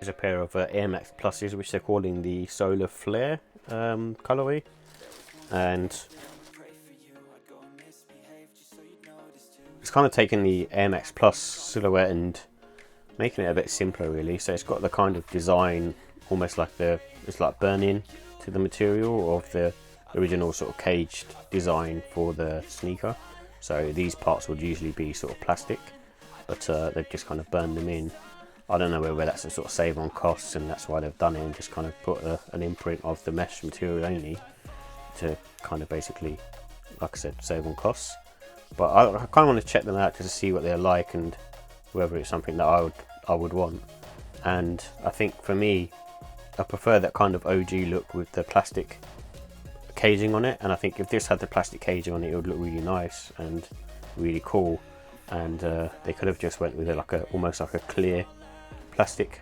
There's a pair of Air Max Pluses, which they're calling the Solar Flare colorway, and it's kind of taking the Air Max Plus silhouette and making it a bit simpler, really. So it's got the kind of design almost like it's like burning to the material of the original sort of caged design for the sneaker. So these parts would usually be sort of plastic, but they've just kind of burned them in. I don't know whether that's a sort of save on costs and that's why they've done it, and just kind of put an imprint of the mesh material only to kind of basically, like I said, save on costs. But I kind of want to check them out to see what they're like and whether it's something that I would want. And I think for me, I prefer that kind of OG look with the plastic caging on it, and I think if this had the plastic caging on it, it would look really nice and really cool. And they could have just went with it like almost like a clear plastic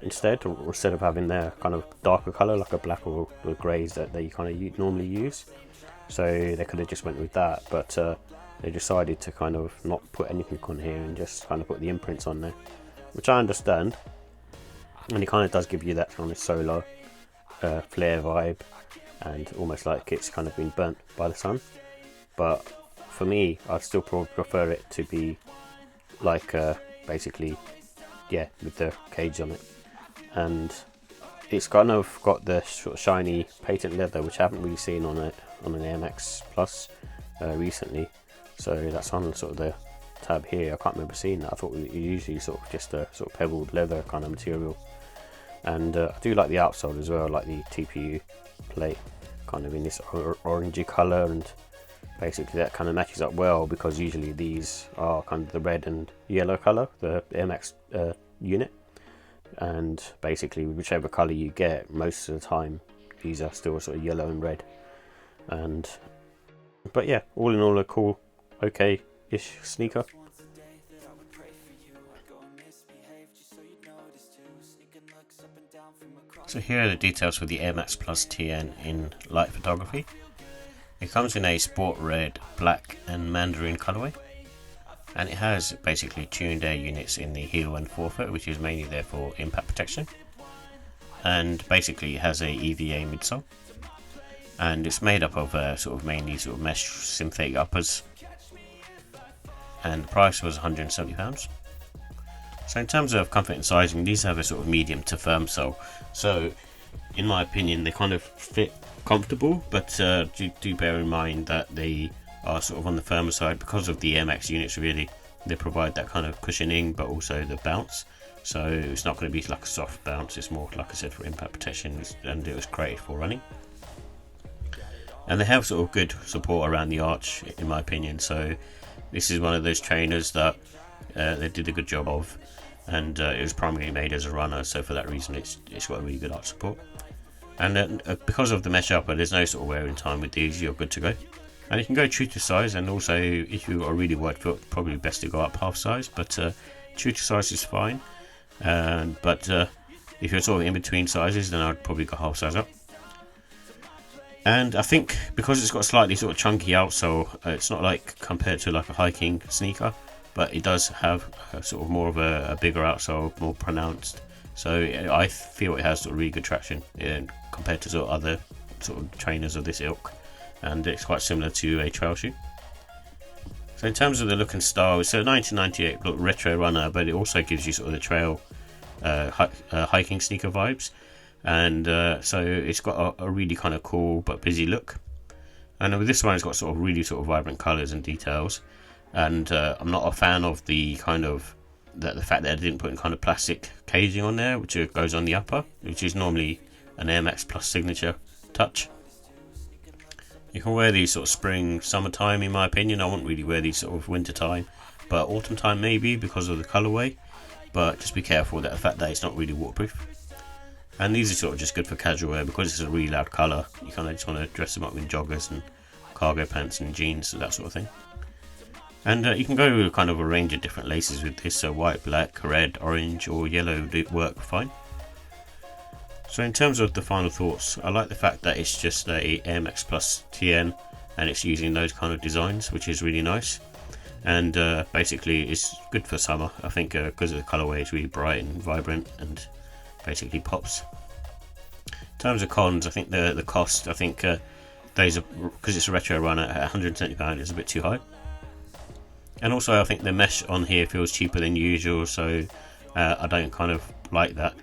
instead of having their kind of darker color like a black or greys that they kind of normally use. So they could have just went with that, but they decided to kind of not put anything on here and just kind of put the imprints on there, which I understand, and it kind of does give you that kind of solar flare vibe and almost like it's kind of been burnt by the sun. But for me, I'd still probably prefer it to be like basically, yeah, with the cage on it. And it's kind of got the sort of shiny patent leather, which I haven't really seen on an Air Max Plus recently. So that's on sort of the tab here. I can't remember seeing that. I thought it usually sort of just a sort of pebbled leather kind of material. And I do like the outsole as well, like the TPU plate kind of in this orangey colour, and basically that kind of matches up well because usually these are kind of the red and yellow colour, the Air Max unit, and basically whichever colour you get, most of the time these are still sort of yellow and red. And but yeah, all in all a cool, okay-ish sneaker. So here are the details for the Air Max Plus TN in light photography. It comes in a sport red, black and Mandarin colorway, and it has basically tuned air units in the heel and forefoot, which is mainly there for impact protection, and basically it has a EVA midsole, and it's made up of mainly mesh synthetic uppers, and the price was £170. So in terms of comfort and sizing, these have a sort of medium to firm sole. So in my opinion, they kind of fit comfortable, but do bear in mind that they are sort of on the firmer side because of the Air Max units. Really, they provide that kind of cushioning, but also the bounce. So it's not going to be like a soft bounce. It's more, like I said, for impact protection, and it was created for running. And they have sort of good support around the arch, in my opinion. So this is one of those trainers that they did a good job of, and it was primarily made as a runner, so for that reason it's got a really good arch support. And because of the mesh upper, there's no sort of wear in time with these. You're good to go, and you can go true to size. And also, if you are really wide foot, probably best to go up half size, but true to size is fine. But if you're sort of in between sizes, then I'd probably go half size up. And I think because it's got a slightly sort of chunky outsole, it's not like compared to like a hiking sneaker, but it does have sort of more of a bigger outsole, more pronounced. So I feel it has sort of really good traction compared to sort of other sort of trainers of this ilk, and it's quite similar to a trail shoe. So in terms of the look and style, it's a 1998 look retro runner, but it also gives you sort of the trail hiking sneaker vibes. And so it's got a really kind of cool but busy look. And with this one, it's got sort of really sort of vibrant colours and details. And I'm not a fan of the kind of the fact that I didn't put in kind of plastic caging on there, which goes on the upper, which is normally an Air Max Plus signature touch. You can wear these sort of spring, summertime, in my opinion. I wouldn't really wear these sort of winter time, but autumn time maybe because of the colourway. But just be careful that the fact that it's not really waterproof. And these are sort of just good for casual wear because it's a really loud colour. You kind of just want to dress them up in joggers and cargo pants and jeans, that sort of thing. And you can go with kind of a range of different laces with this, so white, black, red, orange or yellow do work fine. So in terms of the final thoughts, I like the fact that it's just a Air Max Plus TN and it's using those kind of designs, which is really nice. And basically it's good for summer, I think, because of the colourway. It's really bright and vibrant, and basically pops. In terms of cons, I think the cost, I think those are, because it's a retro run at £170 is a bit too high. And also I think the mesh on here feels cheaper than usual, so I don't kind of like that.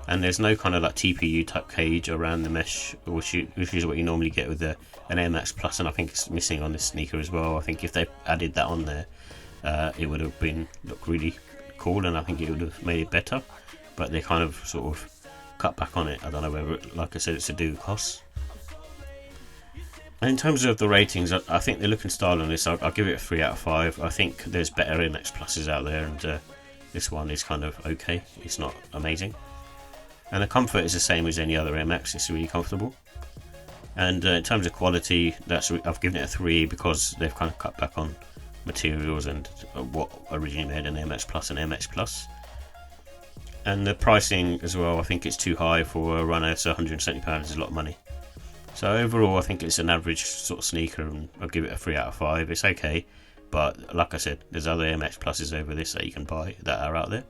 And there's no kind of like TPU type cage around the mesh, which is what you normally get with an Air Max Plus, and I think it's missing on this sneaker as well. I think if they added that on there, it would have looked really cool, and I think it would have made it better. But they kind of sort of cut back on it. I don't know whether, like I said, it's to do with costs. And in terms of the ratings, I think the look and style on this, I'll give it a 3 out of 5. I think there's better Air Max Pluses out there, and this one is kind of okay. It's not amazing. And the comfort is the same as any other Air Max. It's really comfortable. And in terms of quality, I've given it a 3 because they've kind of cut back on materials and what originally made an Air Max Plus and Air Max Plus. And the pricing as well, I think it's too high for a runner, so £170 is a lot of money. So overall, I think it's an average sort of sneaker, and I'll give it a 3 out of 5. It's okay, but like I said, there's other Air Max Pluses over this that you can buy that are out there.